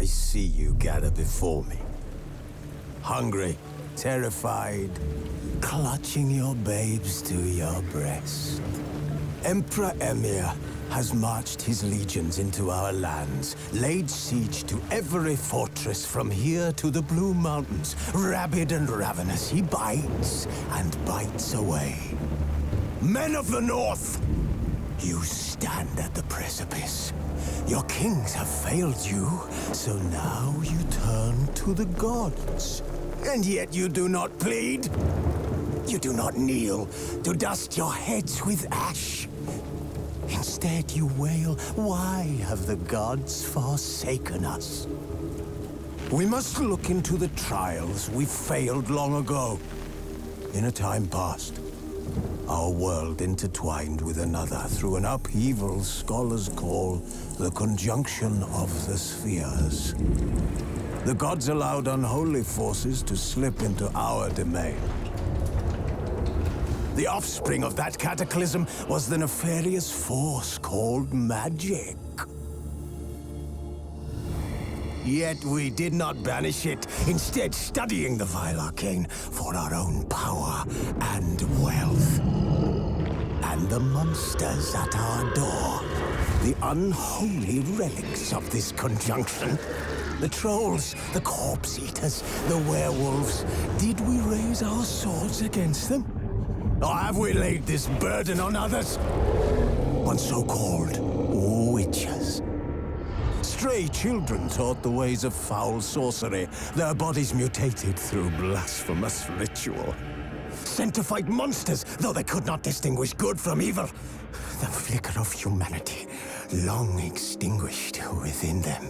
see you gather before me. Hungry, terrified, clutching your babes to your breast. Emperor Emir has marched his legions into our lands, laid siege to every fortress from here to the Blue Mountains. Rabid and ravenous, he bites and bites away. Men of the North, you stand at the precipice. Your kings have failed you, so now you turn to the gods. And yet you do not plead. You do not kneel to dust your heads with ash. Instead you wail, why have the gods forsaken us? We must look into the trials we failed long ago. In a time past, our world intertwined with another through an upheaval scholars call the conjunction of the spheres. The gods allowed unholy forces to slip into our domain. The offspring of that cataclysm was the nefarious force called magic. Yet we did not banish it, instead studying the vile arcane for our own power and wealth. And the monsters at our door, the unholy relics of this conjunction. The trolls, the corpse-eaters, the werewolves. Did we raise our swords against them? Or have we laid this burden on others? On so-called witches. Stray children taught the ways of foul sorcery, their bodies mutated through blasphemous ritual. Sent to fight monsters, though they could not distinguish good from evil. The flicker of humanity, long extinguished within them.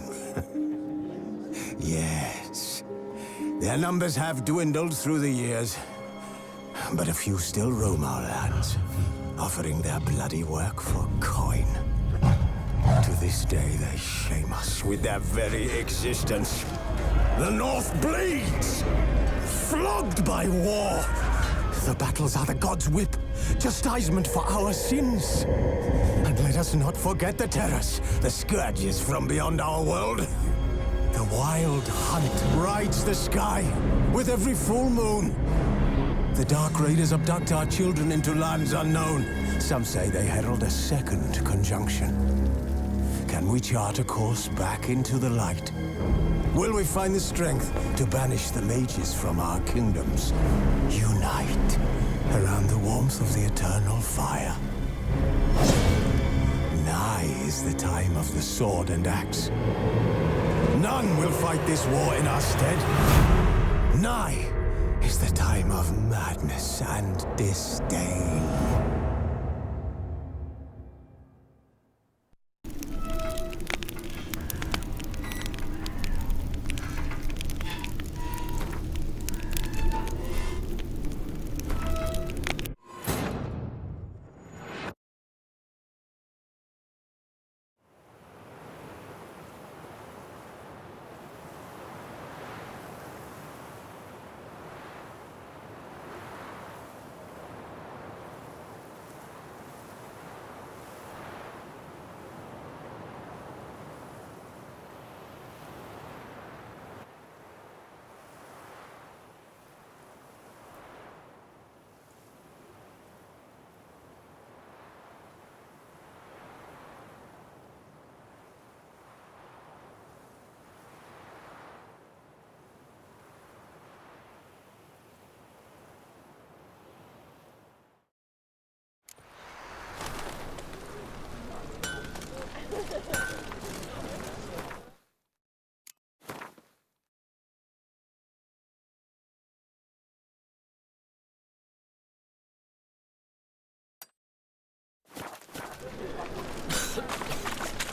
Yes, their numbers have dwindled through the years, but a few still roam our lands, offering their bloody work for coin. To this day, they shame us with their very existence. The North bleeds, flogged by war. The battles are the gods' whip, chastisement for our sins. And let us not forget the terrors, the scourges from beyond our world. The wild hunt rides the sky with every full moon. The Dark Raiders abduct our children into lands unknown. Some say they herald a second conjunction. Can we chart a course back into the light? Will we find the strength to banish the mages from our kingdoms? Unite around the warmth of the eternal fire. Nigh is the time of the sword and axe. None will fight this war in our stead. Nigh is the time of madness and disdain.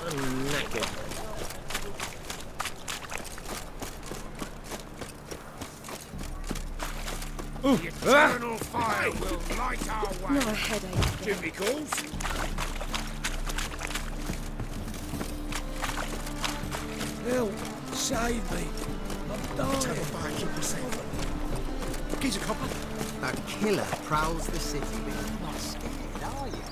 I'm knackered. The eternal fire will light our way. No headache. Duty calls. Help! Save me! I'm dying! Tell the fire, keep yourself. Get a copper. A killer prowls the city, but you're not scared, are you?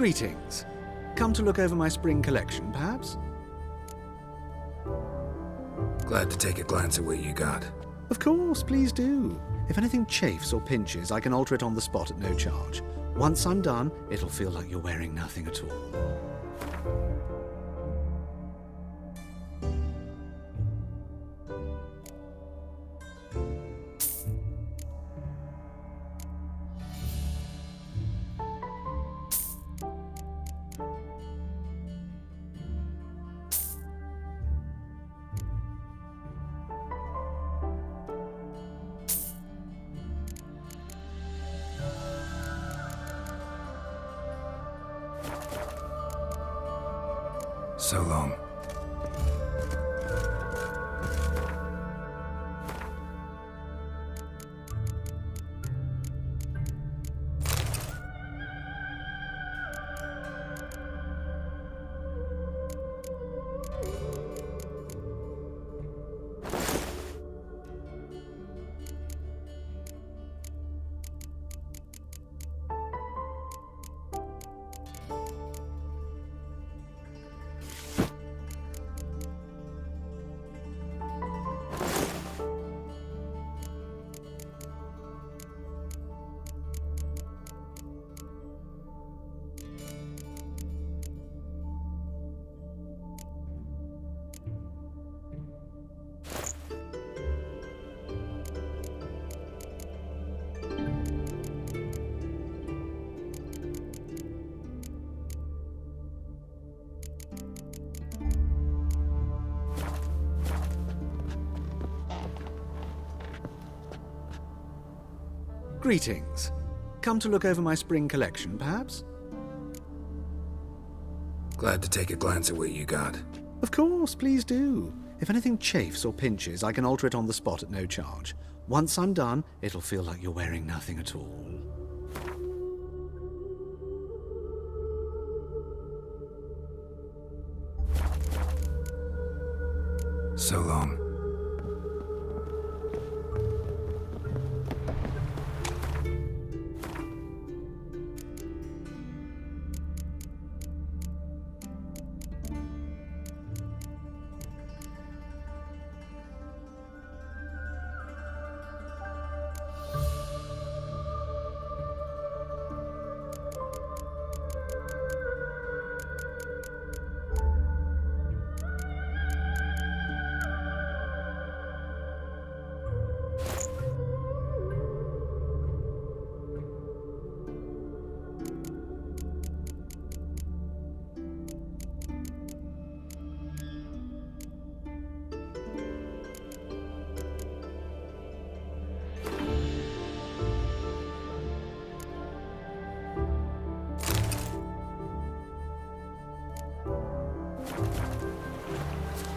Greetings. Come to look over my spring collection, perhaps? Glad to take a glance at what you got. Of course, please do. If anything chafes or pinches, I can alter it on the spot at no charge. Once I'm done, it'll feel like you're wearing nothing at all. So long. Greetings. Come to look over my spring collection, perhaps? Glad to take a glance at what you got. Of course, please do. If anything chafes or pinches, I can alter it on the spot at no charge. Once I'm done, it'll feel like you're wearing nothing at all. So long.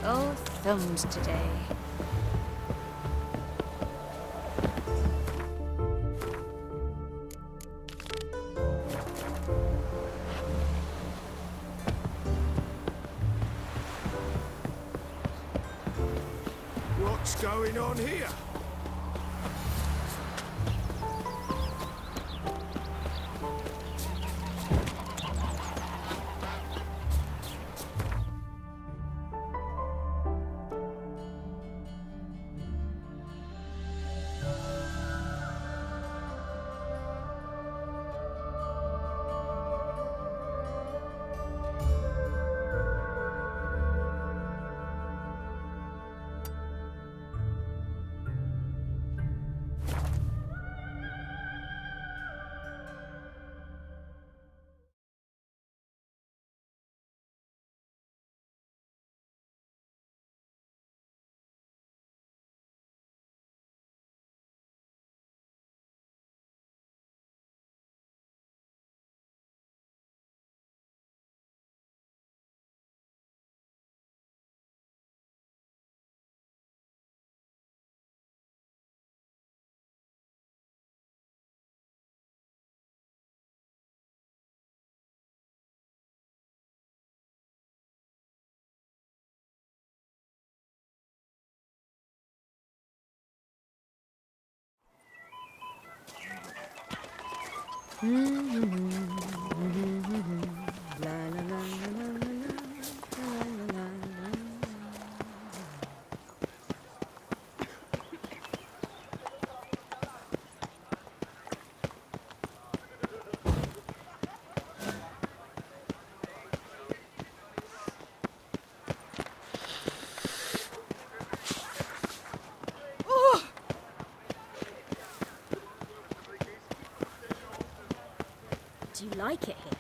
Oh, thumbs today. What's going on here? you like it here.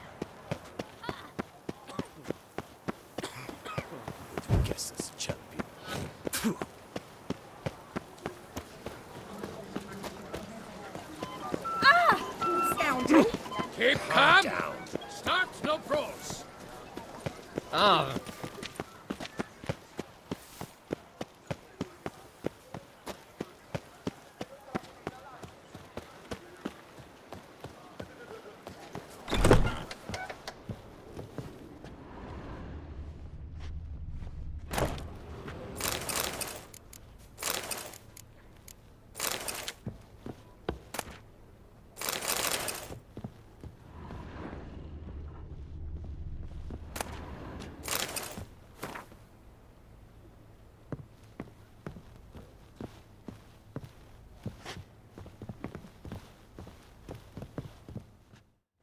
Guess that's a champion. Scoundrel! Keep calm. Start no brawls. Ah,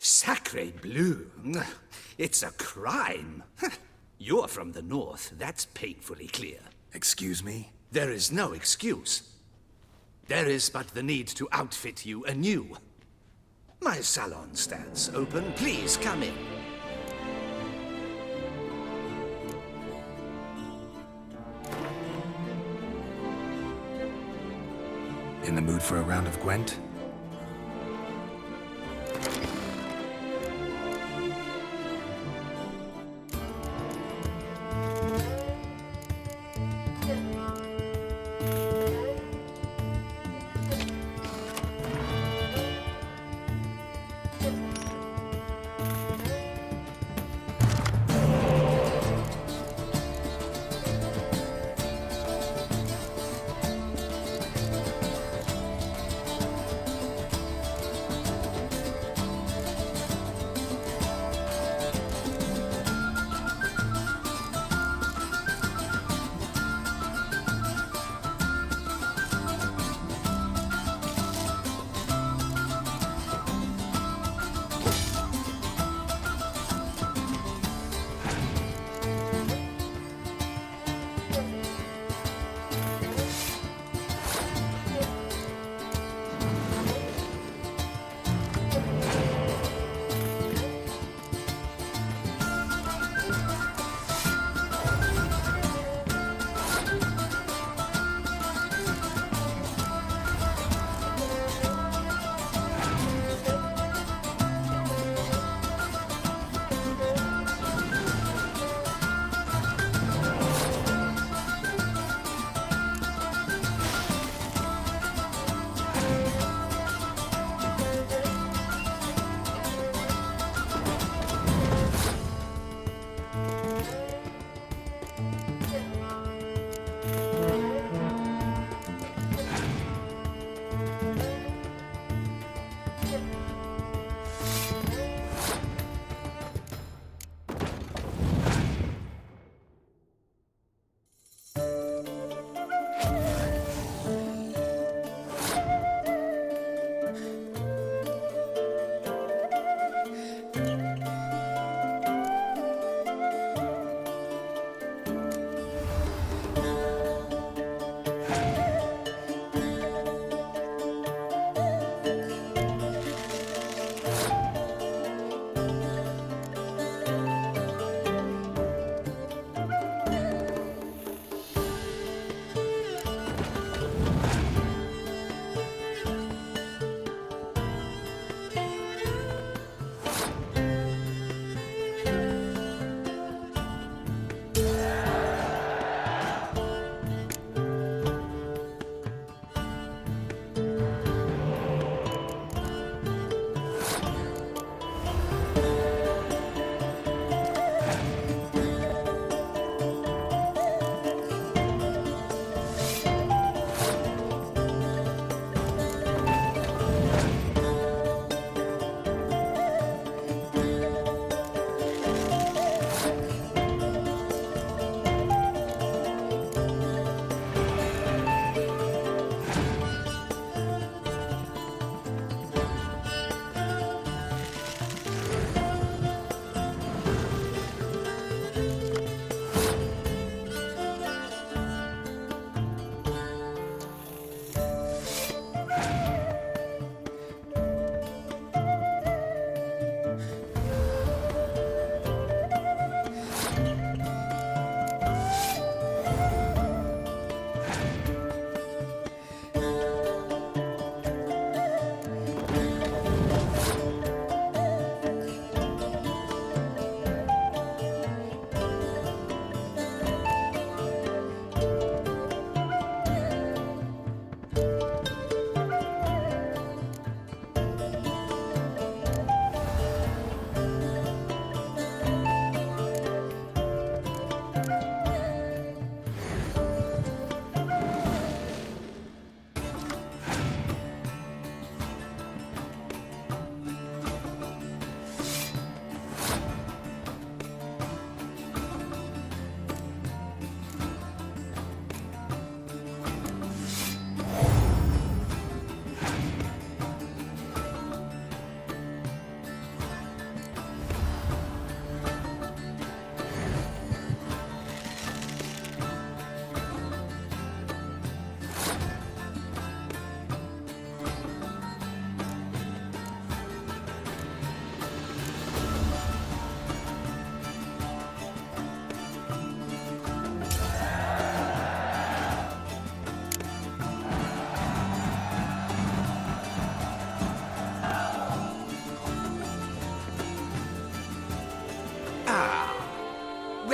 Sacre bleu! It's a crime! You're from the north, that's painfully clear. Excuse me? There is no excuse. There is but the need to outfit you anew. My salon stands open. Please come in. In the mood for a round of Gwent?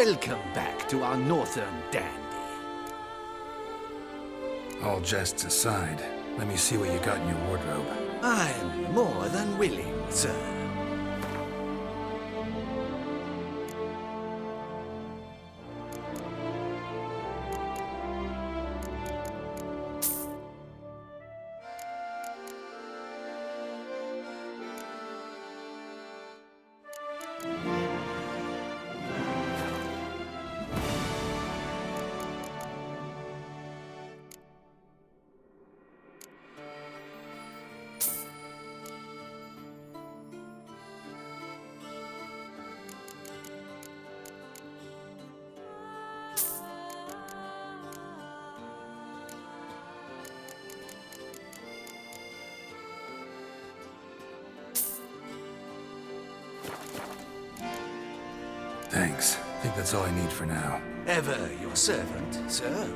Welcome back to our northern dandy. All jests aside, let me see what you got in your wardrobe. I'm more than willing, sir. Thanks. I think that's all I need for now. Ever your servant, sir.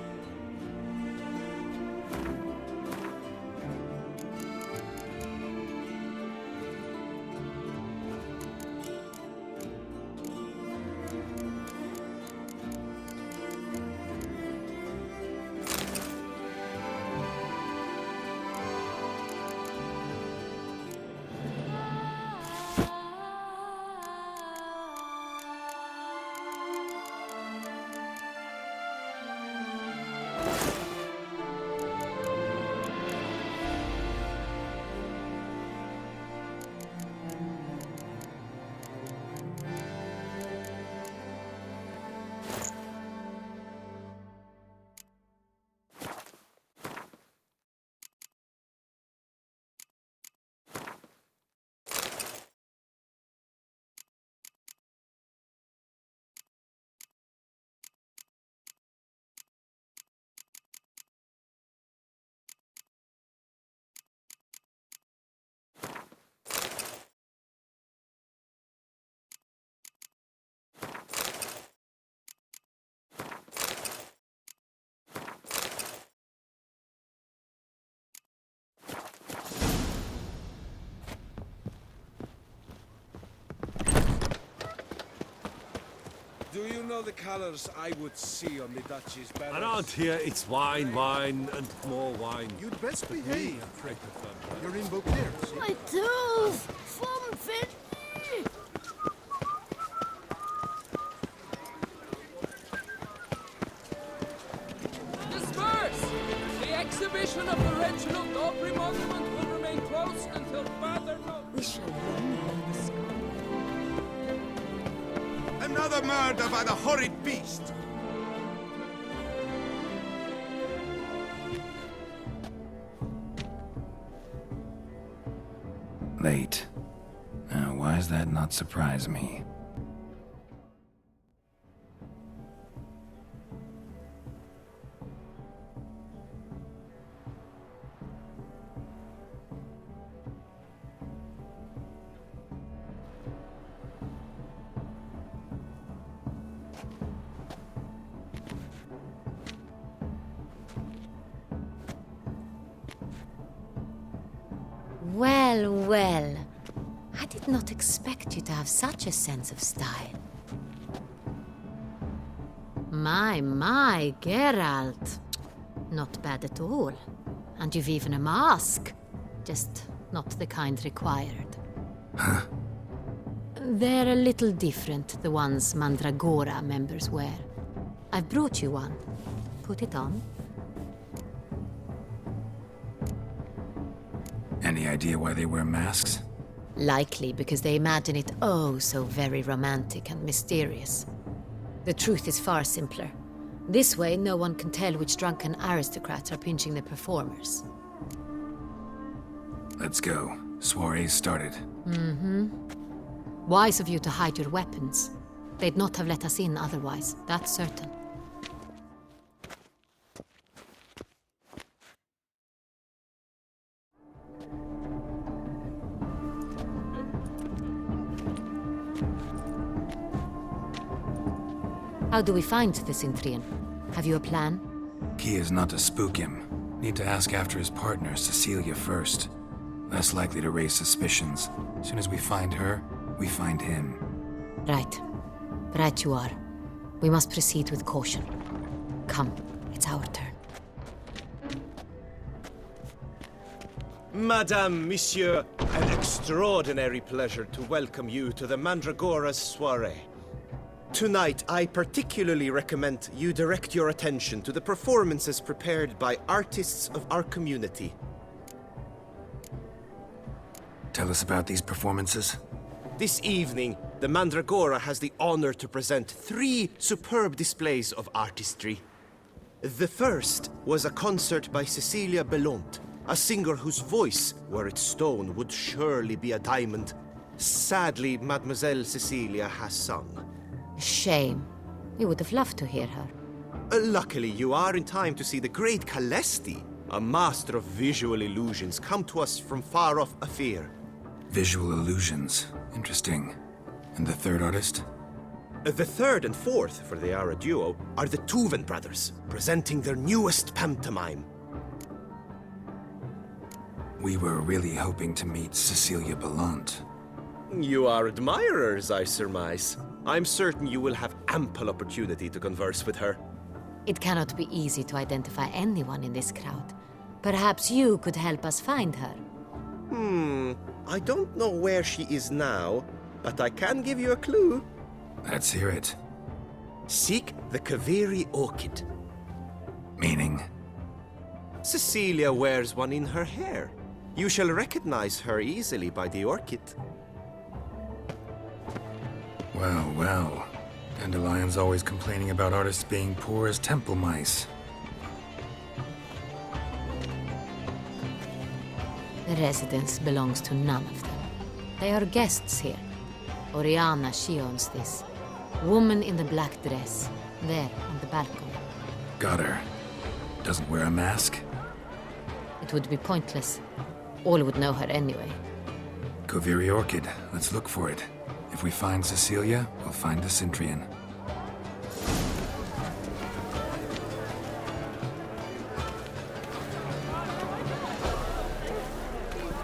Do you know the colors I would see on the Duchy's banners? Around here, it's wine, wine, and more wine. You'd best behave. You're in book My tooth! From Finley! Disperse! The exhibition of the Reginald Aubrey monument will remain closed until further notice. We shall run the sky. Another murder by the horrid beast! Late. Now, why does that not surprise me? Well, well. I did not expect you to have such a sense of style. My, Geralt. Not bad at all. And you've even a mask. Just not the kind required. Huh? They're a little different, the ones Mandragora members wear. I've brought you one. Put it on. Any idea why they wear masks? Likely because they imagine it oh so very romantic and mysterious. The truth is far simpler. This way, no one can tell which drunken aristocrats are pinching the performers. Let's go. Soiree's started. Mm-hmm. Wise of you to hide your weapons. They'd not have let us in otherwise, that's certain. How do we find the Cintrian? Have you a plan? Key is not to spook him. Need to ask after his partner, Cecilia, first. Less likely to raise suspicions. Soon as we find her, we find him. Right. Right you are. We must proceed with caution. Come, it's our turn. Madame, Monsieur, an extraordinary pleasure to welcome you to the Mandragora's soiree. Tonight, I particularly recommend you direct your attention to the performances prepared by artists of our community. Tell us about these performances. This evening, the Mandragora has the honor to present 3 superb displays of artistry. The first was a concert by Cecilia Belont, a singer whose voice, were it stone, would surely be a diamond. Sadly, Mademoiselle Cecilia has sung. Shame. We would have loved to hear her. Luckily, you are in time to see the great Calesti, a master of visual illusions, come to us from far off Afir. Visual illusions. Interesting. And the third artist? The third and fourth, for they are a duo, are the Tuven brothers, presenting their newest pantomime. We were really hoping to meet Cecilia Belont. You are admirers, I surmise. I'm certain you will have ample opportunity to converse with her. It cannot be easy to identify anyone in this crowd. Perhaps you could help us find her. I don't know where she is now, but I can give you a clue. Let's hear it. Seek the Kaveri orchid. Meaning? Cecilia wears one in her hair. You shall recognize her easily by the orchid. Well, well. Dandelion's always complaining about artists being poor as temple mice. The residence belongs to none of them. They are guests here. Oriana, she owns this. Woman in the black dress, there on the balcony. Got her. Doesn't wear a mask? It would be pointless. All would know her anyway. Kaveri Orchid. Let's look for it. If we find Cecilia, we'll find the Centrian.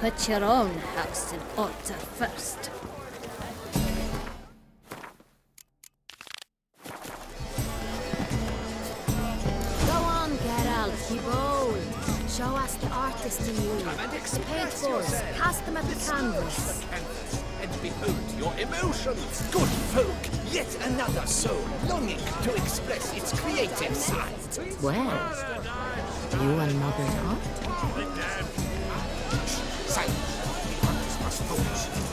Put your own house in order first. Go on, Geralt, be bold. Show us the artist in you. Paint balls, cast them at the canvas. And behold your emotions, good folk! Yet another soul longing to express its creative side. Well, you and Mother Heart? Silence. The artist must focus.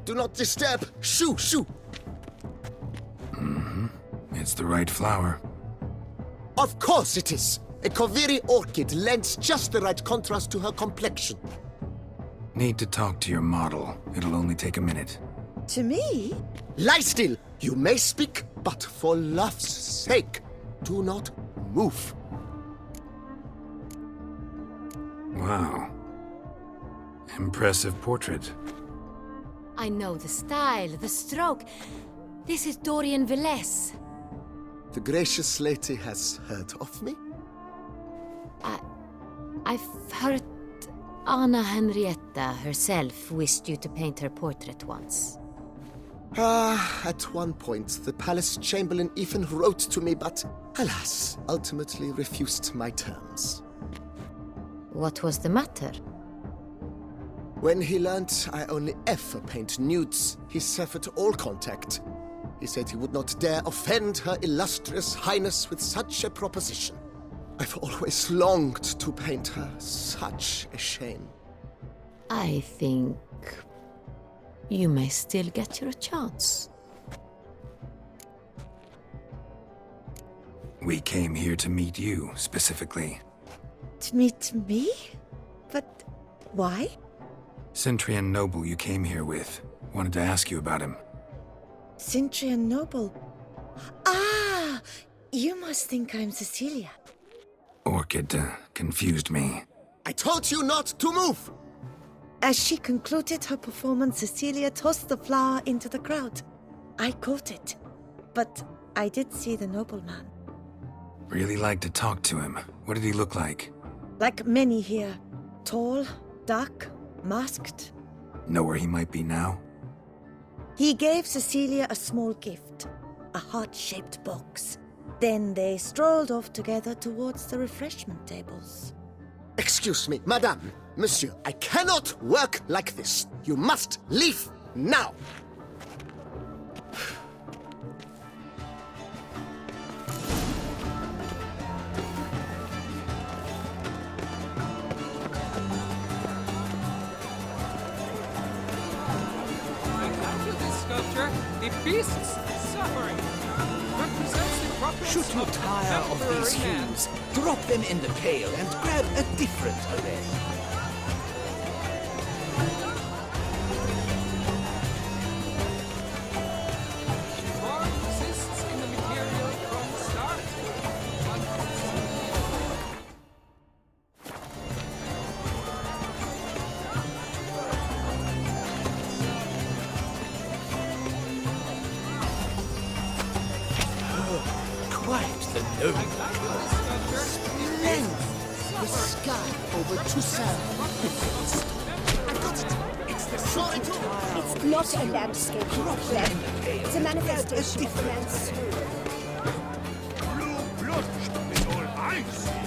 Do not disturb! Shoo, shoo! It's the right flower. Of course it is! A Kaveri orchid lends just the right contrast to her complexion. Need to talk to your model. It'll only take a minute. To me? Lie still! You may speak, but for love's sake, do not move. Wow. Impressive portrait. I know the style, the stroke. This is Dorian Velez. The gracious lady has heard of me? I've heard Anna Henrietta herself wished you to paint her portrait once. At one point, the palace chamberlain even wrote to me, but alas, ultimately refused my terms. What was the matter? When he learnt I only ever paint nudes, he severed all contact. He said he would not dare offend her illustrious highness with such a proposition. I've always longed to paint her. Such a shame. I think you may still get your chance. We came here to meet you, specifically. To meet me? But why? Centrian noble you came here with. Wanted to ask you about him. Centrian noble. Ah! You must think I'm Cecilia. Orchid, confused me. I told you not to move! As she concluded her performance, Cecilia tossed the flower into the crowd. I caught it, but I did see the nobleman. Really like to talk to him. What did he look like? Like many here. Tall, dark, masked. Know where he might be now? He gave Cecilia a small gift, a heart-shaped box. Then they strolled off together towards the refreshment tables. Excuse me, madame, monsieur, I cannot work like this. You must leave now. The beast's suffering represents the proper. Should you tire of these hues, drop them in the pail and grab a different array. Form exists in the material from the start. Quite the noble. Splendid! The sky over Toussaint. I got it! It's the sword! It's not a landscape, Detlaf. It's a manifestation of man's soul. Blue blood is all I see.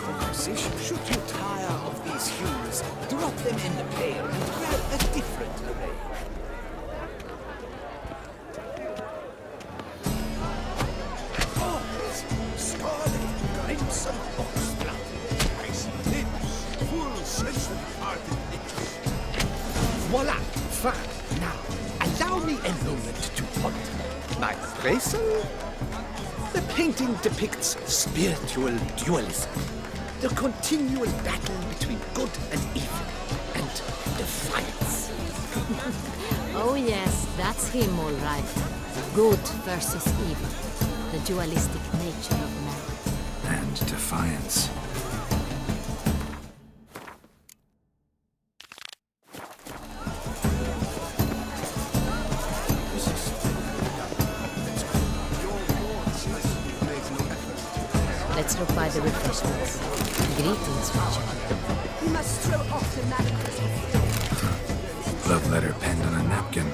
Composition. Should you tire of these hues, drop them in the pail and grab a different array. Scarlet crimson oxblood. Icy lips, full sensory ardent lips. Voila! Fine. Now, allow me a moment to ponder. My appraisal? The painting depicts spiritual dualism. The continual battle between good and evil. And defiance. Oh yes, that's him all right. Good versus evil. The dualistic nature of man. And defiance. Let's look by the refreshments. Greetings, Richard. We must throw off the manacles of fear. Love letter penned on a napkin.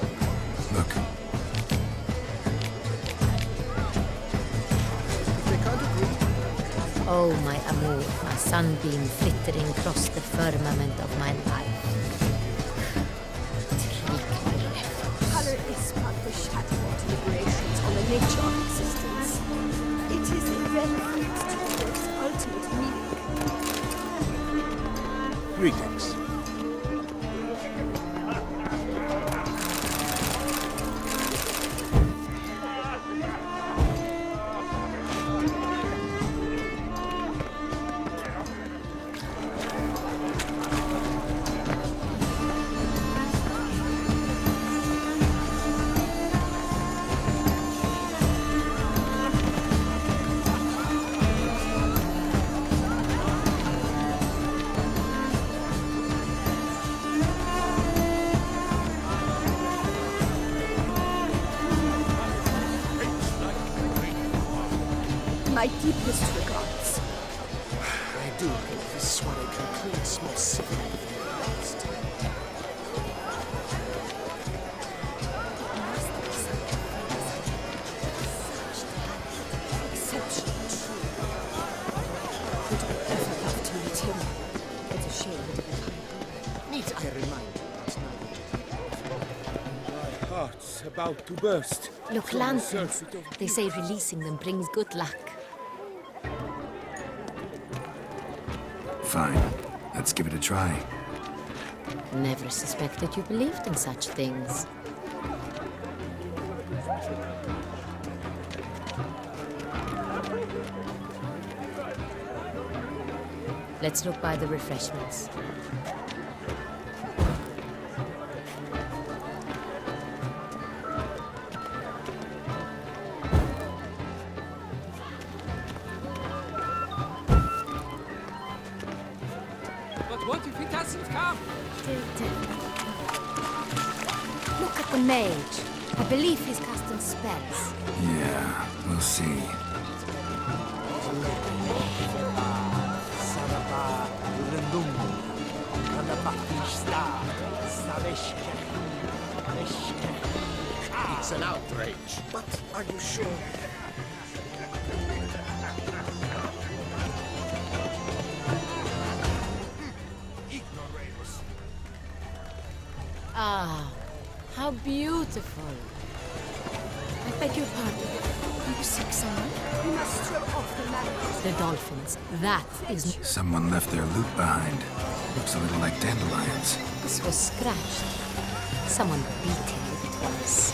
Look. Oh, my amour, my sunbeam flittering across the firmament of my life. Color is but the shadow of deliberations on the nature of existence. It is irrelevant to its ultimate meaning. Greetings. My deepest regards. I do hope this swallow concludes more civilly than the last. Exceptional true. Would I ever love to meet him? It's a shame that it Need I remind you that My heart's about to burst. Look, lanterns. They say releasing them brings good luck. Fine. Let's give it a try. Never suspected you believed in such things. Let's look by the refreshments. What if he doesn't come? Look at the mage. I believe he's casting spells. Yeah, we'll see. It's an outrage. But are you sure? Ah, how beautiful. I beg your pardon. Are you sick, someone? We must throw off the manacles. The dolphins. That is... Someone left their loot behind. Looks a little like dandelions. This was scratched. Someone beat him with it once.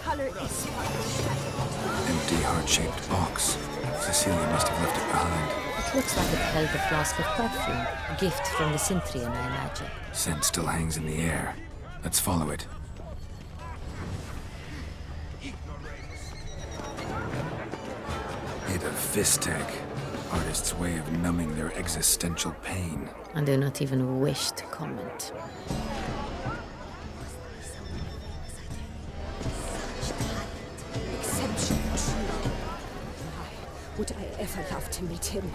Color is part of the shadow. Empty, heart-shaped box. Cecilia must have left it behind. It looks like it held a flask of perfume. A gift from the Synthrian, I imagine. Scent still hangs in the air. Let's follow it. Hit of Vistek. Artist's way of numbing their existential pain. I do not even wish to comment. Exceptional. Would I ever love to meet him?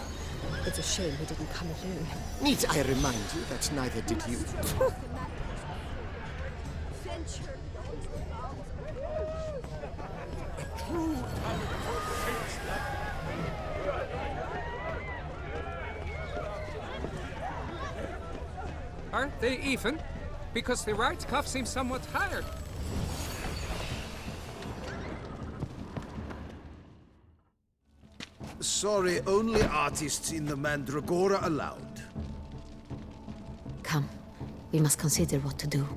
It's a shame he didn't come alone. Need I remind you that neither did you? Aren't they even? Because the right cuff seems somewhat tired. Sorry, only artists in the Mandragora allowed. Come, we must consider what to do.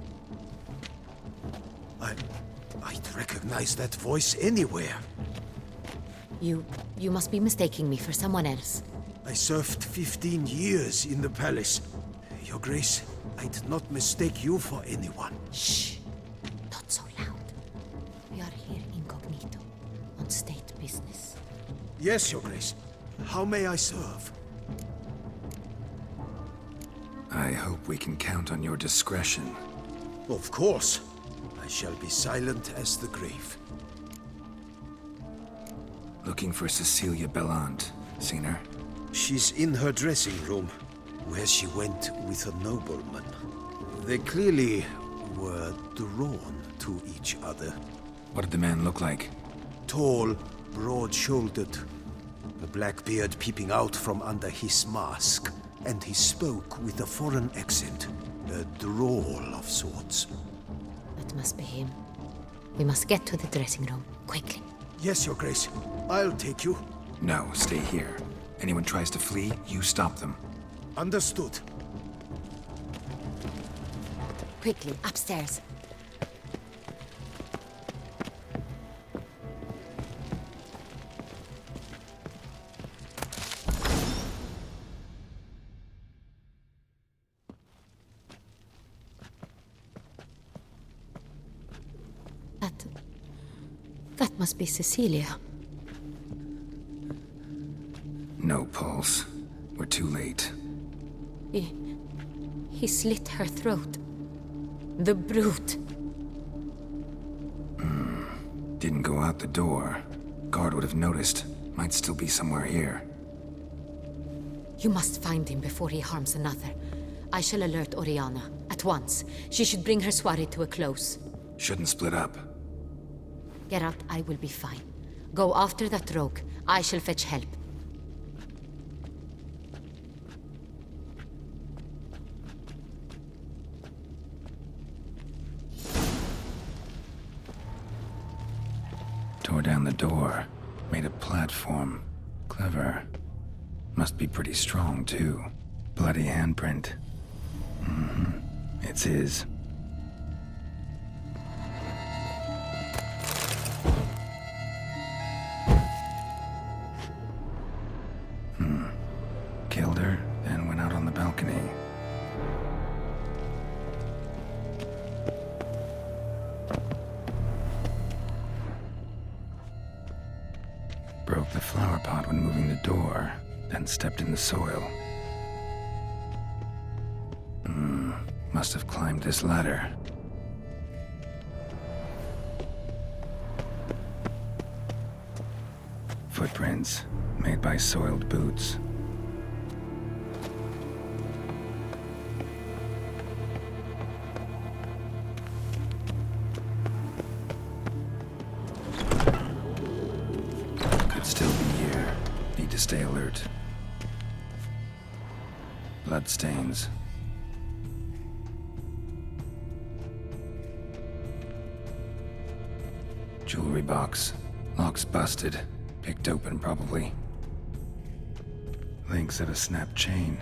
I'd recognize that voice anywhere. You must be mistaking me for someone else. I served 15 years in the palace. Your Grace, I'd not mistake you for anyone. Shh! Not so loud. We are here incognito, on state business. Yes, Your Grace. How may I serve? I hope we can count on your discretion. Of course. I shall be silent as the grave. Looking for Cecilia Bellant. Seen her? She's in her dressing room, where she went with a nobleman. They clearly were drawn to each other. What did the man look like? Tall, broad-shouldered, a black beard peeping out from under his mask, and he spoke with a foreign accent, a drawl of sorts. That must be him. We must get to the dressing room, quickly. Yes, Your Grace. I'll take you. No, stay here. Anyone tries to flee, you stop them. Understood. Quickly, upstairs. That must be Cecilia. No pulse. We're too late. He slit her throat. The brute. Didn't go out the door. Guard would have noticed. Might still be somewhere here. You must find him before he harms another. I shall alert Oriana. At once. She should bring her soirée to a close. Shouldn't split up. Geralt, I will be fine. Go after that rogue. I shall fetch help. Tore down the door. Made a platform. Clever. Must be pretty strong, too. Bloody handprint. It's his. Killed her, then went out on the balcony. Broke the flower pot when moving the door. then stepped in the soil. Must have climbed this ladder. Footprints made by soiled boots. Could still be here. Need to stay alert. Blood stains. Jewelry box. Lock's busted. Picked open, probably. Links of a snapped chain.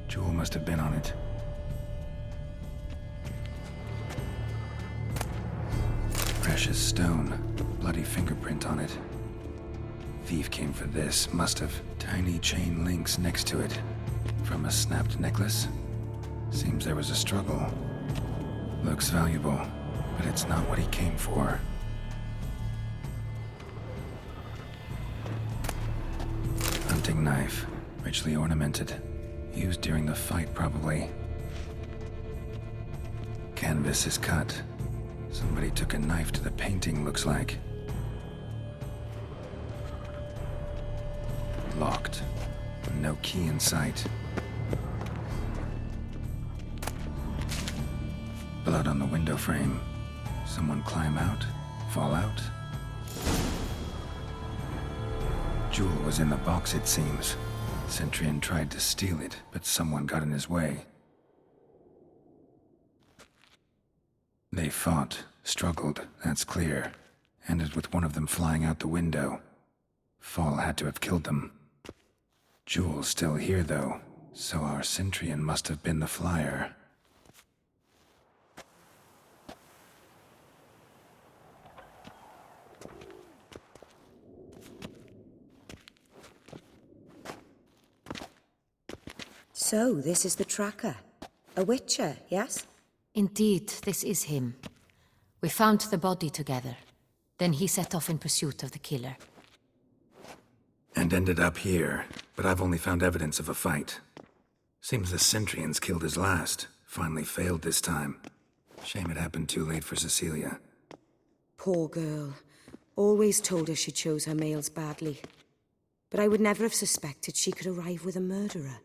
Jewel must have been on it. Precious stone. Bloody fingerprint on it. Thief came for this. Must have. Tiny chain links next to it. From a snapped necklace? Seems there was a struggle. Looks valuable, but it's not what he came for. Hunting knife, richly ornamented. Used during the fight, probably. Canvas is cut. Somebody took a knife to the painting, looks like. Locked. No key in sight. Blood on the window frame. Someone climb out? Fall out? Jewel was in the box, it seems. Centurion tried to steal it, but someone got in his way. They fought, struggled, that's clear. Ended with one of them flying out the window. Fall had to have killed them. Jewel's still here, though, so our Centurion must have been the flyer. So, this is the tracker. A witcher, yes? Indeed, this is him. We found the body together. Then he set off in pursuit of the killer. And ended up here, but I've only found evidence of a fight. Seems the Centurions killed his last. Finally failed this time. Shame it happened too late for Cecilia. Poor girl. Always told her she chose her males badly. But I would never have suspected she could arrive with a murderer.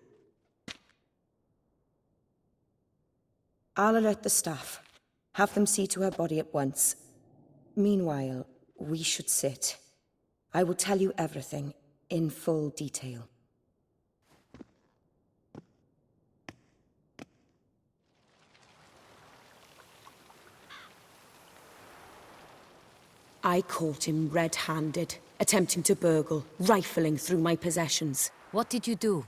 I'll alert the staff. Have them see to her body at once. Meanwhile, we should sit. I will tell you everything, in full detail. I caught him red-handed, attempting to burgle, rifling through my possessions. What did you do?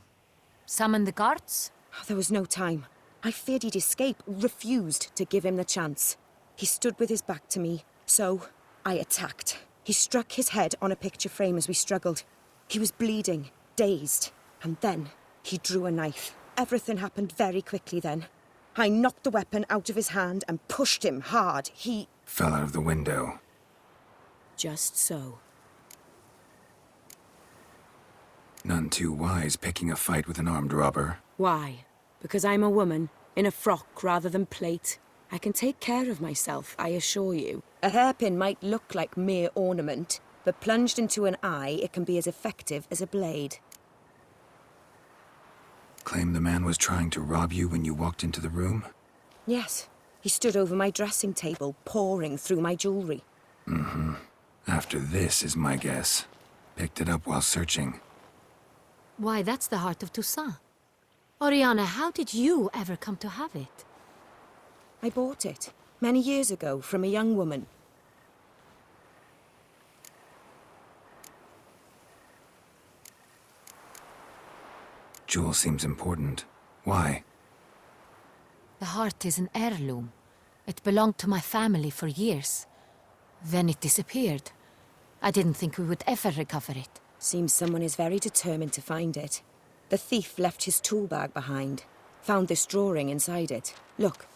Summon the guards? There was no time. I feared he'd escape, refused to give him the chance. He stood with his back to me, so I attacked. He struck his head on a picture frame as we struggled. He was bleeding, dazed, and then he drew a knife. Everything happened very quickly then. I knocked the weapon out of his hand and pushed him hard. He fell out of the window. Just so. None too wise picking a fight with an armed robber. Why? Because I'm a woman, in a frock rather than plate. I can take care of myself, I assure you. A hairpin might look like mere ornament, but plunged into an eye, it can be as effective as a blade. Claim the man was trying to rob you when you walked into the room? Yes. He stood over my dressing table, pouring through my jewelry. Mm-hmm. After this is my guess. Picked it up while searching. Why, that's the heart of Toussaint. Oriana, how did you ever come to have it? I bought it, many years ago, from a young woman. Jewel seems important. Why? The heart is an heirloom. It belonged to my family for years. Then it disappeared. I didn't think we would ever recover it. Seems someone is very determined to find it. The thief left his tool bag behind. Found this drawing inside it. Look.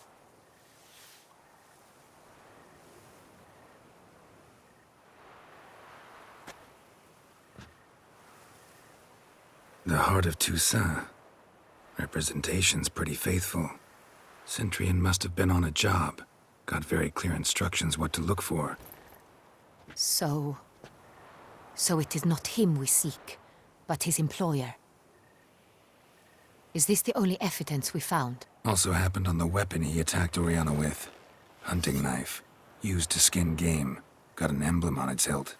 The heart of Toussaint. Representation's pretty faithful. Centurion must have been on a job. Got very clear instructions what to look for. So it is not him we seek, but his employer. Is this the only evidence we found? Also happened on the weapon he attacked Oriana with. Hunting knife. Used to skin game. Got an emblem on its hilt.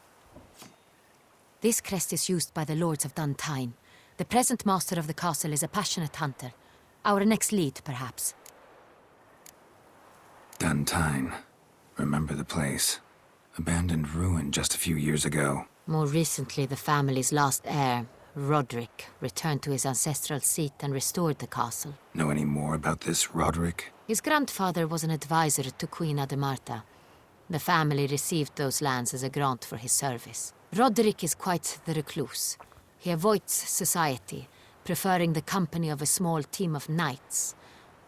This crest is used by the Lords of Duntine. The present master of the castle is a passionate hunter. Our next lead, perhaps. Duntine. Remember the place. Abandoned ruin just a few years ago. More recently, the family's last heir, Roderick, returned to his ancestral seat and restored the castle. Know any more about this Roderick? His grandfather was an advisor to Queen Ademarta. The family received those lands as a grant for his service. Roderick is quite the recluse. He avoids society, preferring the company of a small team of knights,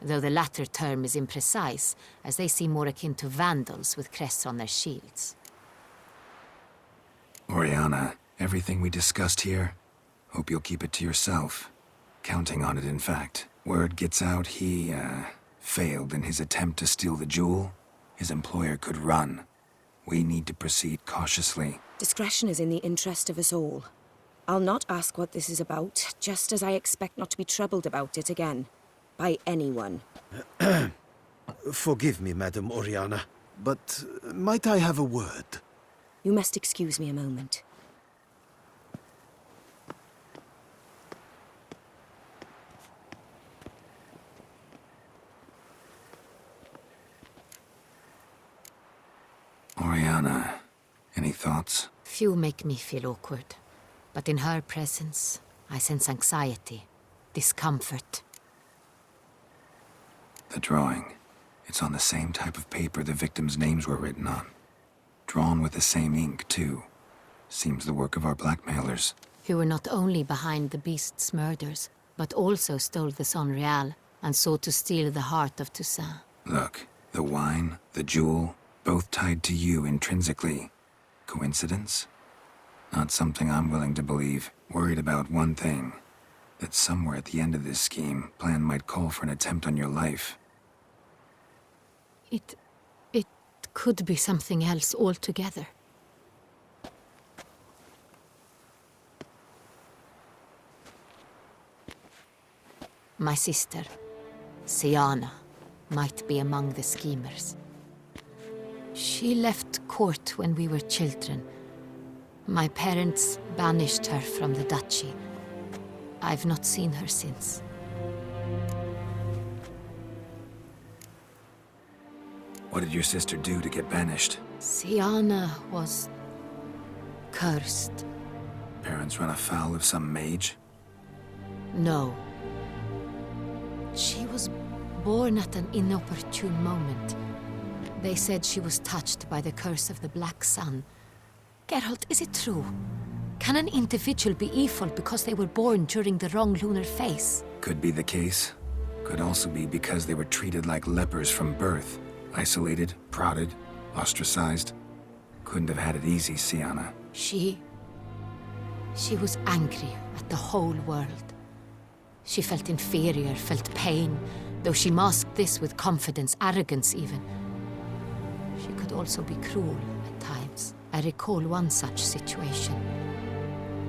though the latter term is imprecise, as they seem more akin to vandals with crests on their shields. Oriana, everything we discussed here, hope you'll keep it to yourself. Counting on it, in fact. Word gets out he, failed in his attempt to steal the jewel. His employer could run. We need to proceed cautiously. Discretion is in the interest of us all. I'll not ask what this is about, just as I expect not to be troubled about it again. By anyone. Forgive me, Madam Oriana, but might I have a word? You must excuse me a moment. Oriana, any thoughts? Few make me feel awkward, but in her presence, I sense anxiety, discomfort. The drawing. It's on the same type of paper the victims' names were written on. Drawn with the same ink, too. Seems the work of our blackmailers. Who were not only behind the beast's murders, but also stole the Son Real and sought to steal the heart of Toussaint. Look, the wine, the jewel, both tied to you intrinsically. Coincidence? Not something I'm willing to believe. Worried about one thing. That somewhere at the end of this scheme, plan might call for an attempt on your life. It could be something else altogether. My sister, Siana, might be among the schemers. She left court when we were children. My parents banished her from the duchy. I've not seen her since. What did your sister do to get banished? Siana was cursed. Parents run afoul of some mage? No. She was born at an inopportune moment. They said she was touched by the curse of the Black Sun. Geralt, is it true? Can an individual be evil because they were born during the wrong lunar phase? Could be the case. Could also be because they were treated like lepers from birth. Isolated, prodded, ostracized. Couldn't have had it easy, Siana. She was angry at the whole world. She felt inferior, felt pain, though she masked this with confidence, arrogance even. She could also be cruel at times. I recall one such situation.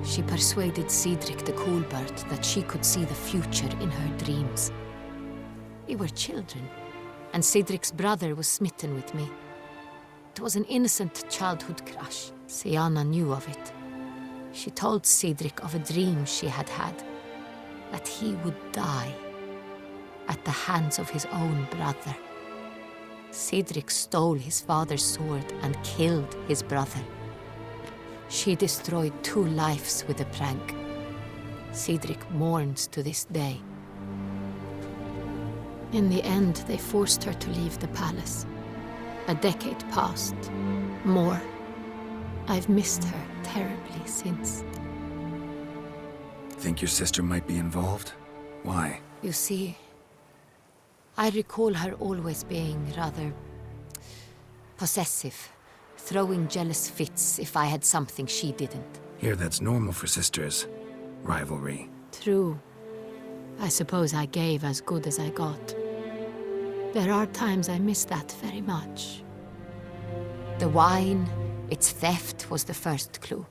She persuaded Cedric the Coolbird that she could see the future in her dreams. We were children, and Cedric's brother was smitten with me. It was an innocent childhood crush. Siana knew of it. She told Cedric of a dream she had had, that he would die at the hands of his own brother. Cedric stole his father's sword and killed his brother. She destroyed 2 lives with a prank. Cedric mourns to this day. In the end, they forced her to leave the palace. A decade passed. More. I've missed her terribly since. Think your sister might be involved? Why? You see, I recall her always being rather possessive, throwing jealous fits if I had something she didn't. Here, that's normal for sisters. Rivalry, True. I suppose I gave as good as I got. There are times I miss that very much. The wine, its theft, was the first clue.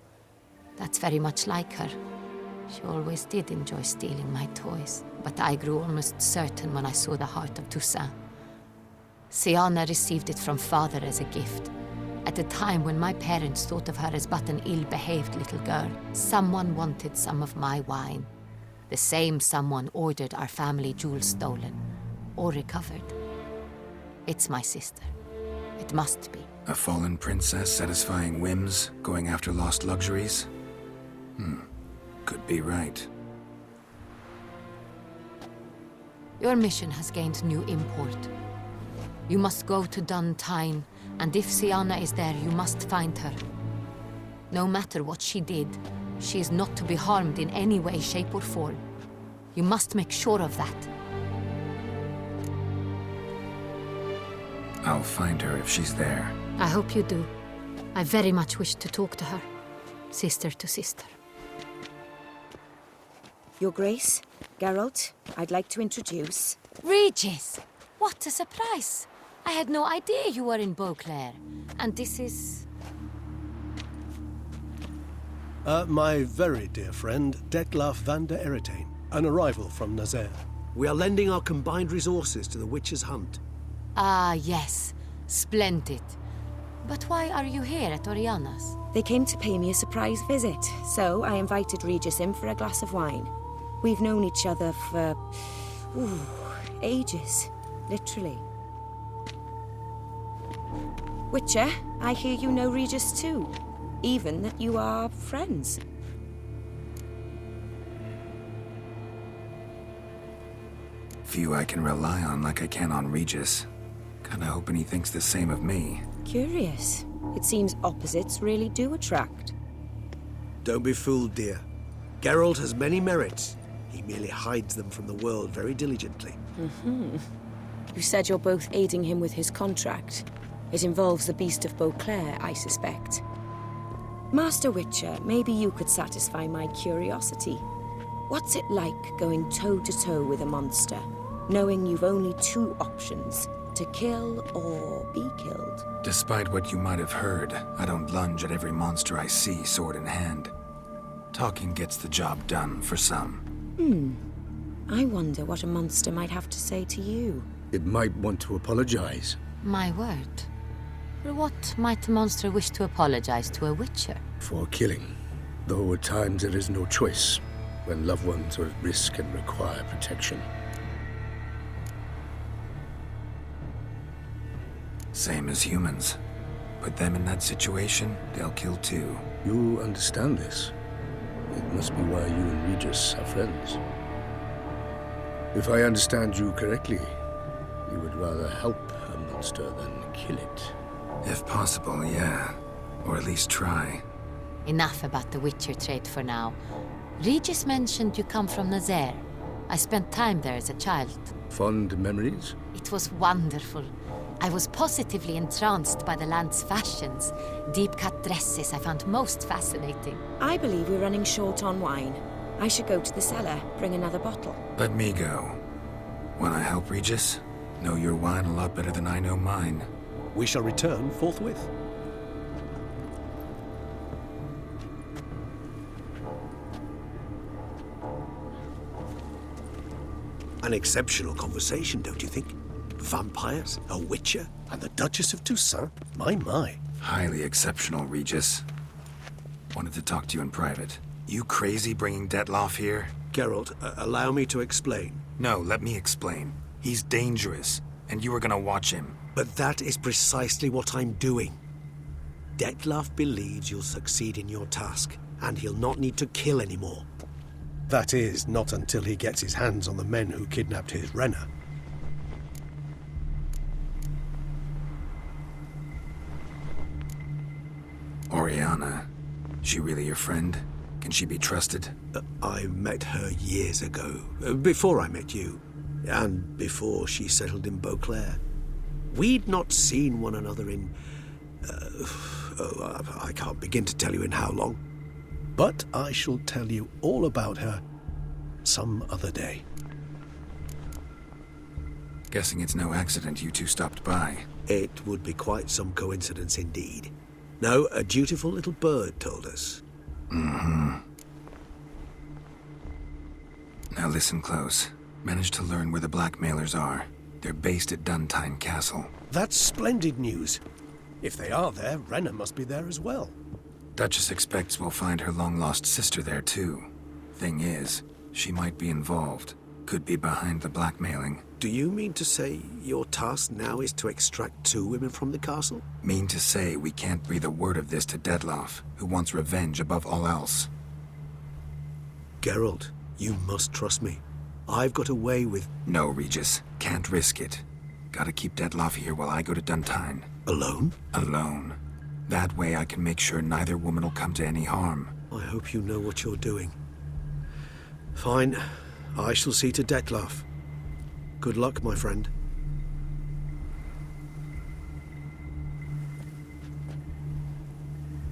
That's very much like her. She always did enjoy stealing my toys, but I grew almost certain when I saw the heart of Toussaint. Siana received it from father as a gift. At a time when my parents thought of her as but an ill-behaved little girl, someone wanted some of my wine. The same someone ordered our family jewels stolen, or recovered. It's my sister. It must be. A fallen princess satisfying whims, going after lost luxuries? Could be right. Your mission has gained new import. You must go to Dun Tyne, and if Siana is there, you must find her. No matter what she did, she is not to be harmed in any way, shape, or form. You must make sure of that. I'll find her if she's there. I hope you do. I very much wish to talk to her. Sister to sister. Your Grace, Geralt, I'd like to introduce... Regis! What a surprise! I had no idea you were in Beauclair. And this is... My very dear friend, Detlaf van der Eretain, an arrival from Nazaire. We are lending our combined resources to the Witch's Hunt. Ah, yes. Splendid. But why are you here at Oriana's? They came to pay me a surprise visit, so I invited Regis in for a glass of wine. We've known each other for... ages. Literally. Witcher, I hear you know Regis too. Even that you are friends. Few I can rely on like I can on Regis. Kinda hoping he thinks the same of me. Curious. It seems opposites really do attract. Don't be fooled, dear. Geralt has many merits. He merely hides them from the world very diligently. You said you're both aiding him with his contract. It involves the Beast of Beauclair, I suspect. Master Witcher, maybe you could satisfy my curiosity. What's it like going toe-to-toe with a monster, knowing you've only two options, to kill or be killed? Despite what you might have heard, I don't lunge at every monster I see sword in hand. Talking gets the job done for some. I wonder what a monster might have to say to you. It might want to apologize. My word. For what might a monster wish to apologize to a witcher? For killing. Though at times there is no choice, when loved ones are at risk and require protection. Same as humans. Put them in that situation, they'll kill too. You understand this. It must be why you and Regis are friends. If I understand you correctly, you would rather help a monster than kill it. If possible, yeah. Or at least try. Enough about the Witcher trade for now. Regis mentioned you come from Nazaire. I spent time there as a child. Fond memories? It was wonderful. I was positively entranced by the land's fashions. Deep-cut dresses I found most fascinating. I believe we're running short on wine. I should go to the cellar, bring another bottle. Let me go. Wanna help, Regis? Know your wine a lot better than I know mine. We shall return forthwith. An exceptional conversation, don't you think? Vampires, a witcher, And the Duchess of Toussaint? My. Highly exceptional, Regis. Wanted to talk to you in private. You crazy bringing Detlaf here? Geralt, allow me to explain. No, let me explain. He's dangerous, and you were gonna watch him. But that is precisely what I'm doing. Detlaf believes you'll succeed in your task, and he'll not need to kill anymore. That is, not until he gets his hands on the men who kidnapped his Renner. Oriana. She really your friend? Can she be trusted? I met her years ago, before I met you, and before she settled in Beauclair. We'd not seen one another in... I can't begin to tell you in how long. But I shall tell you all about her some other day. Guessing it's no accident you two stopped by. It would be quite some coincidence indeed. No, a dutiful little bird told us. Mm-hmm. Now listen close. Managed to learn where the blackmailers are. They're based at Duntine Castle. That's splendid news. If they are there, Renna must be there as well. Duchess expects we'll find her long-lost sister there, too. Thing is, she might be involved. Could be behind the blackmailing. Do you mean to say your task now is to extract 2 women from the castle? Mean to say we can't breathe a word of this to Detlaf, who wants revenge above all else. Geralt, you must trust me. I've got away with... No, Regis. Can't risk it. Gotta keep Detlaf here while I go to Duntine. Alone? Alone. That way I can make sure neither woman will come to any harm. I hope you know what you're doing. Fine. I shall see to Detlaf. Good luck, my friend.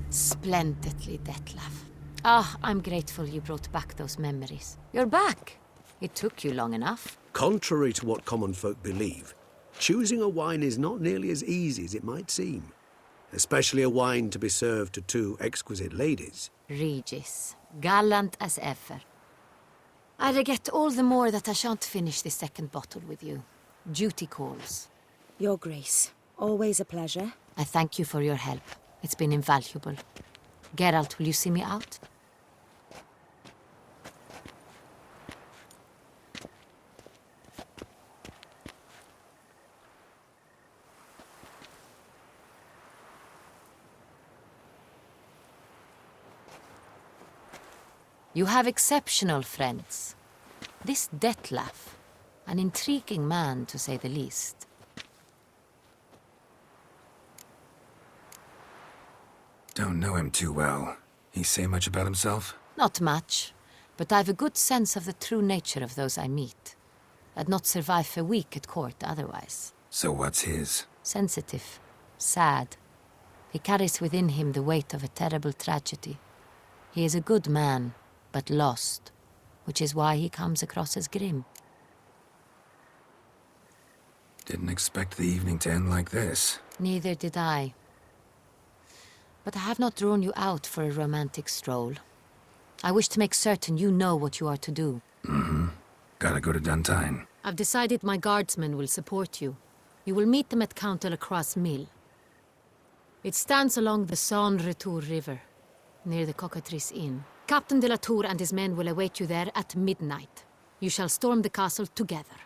Splendidly, Detlaf. Ah, I'm grateful you brought back those memories. You're back. It took you long enough. Contrary to what common folk believe, choosing a wine is not nearly as easy as it might seem. Especially a wine to be served to 2 exquisite ladies. Regis, gallant as ever. I regret all the more that I shan't finish this second bottle with you. Duty calls. Your Grace, always a pleasure. I thank you for your help. It's been invaluable. Geralt, will you see me out? You have exceptional friends. This Detlaf, an intriguing man to say the least. Don't know him too well. He say much about himself? Not much, but I've a good sense of the true nature of those I meet. I'd not survive a week at court otherwise. So what's his? Sensitive, sad. He carries within him the weight of a terrible tragedy. He is a good man, but lost, which is why he comes across as grim. Didn't expect the evening to end like this. Neither did I. But I have not drawn you out for a romantic stroll. I wish to make certain you know what you are to do. Mm-hmm. Gotta go to Duntine. I've decided my guardsmen will support you. You will meet them at Count Delacroix' mill. It stands along the Saône-Retour River, near the Cockatrice Inn. Captain de la Tour and his men will await you there at midnight. You shall storm the castle together.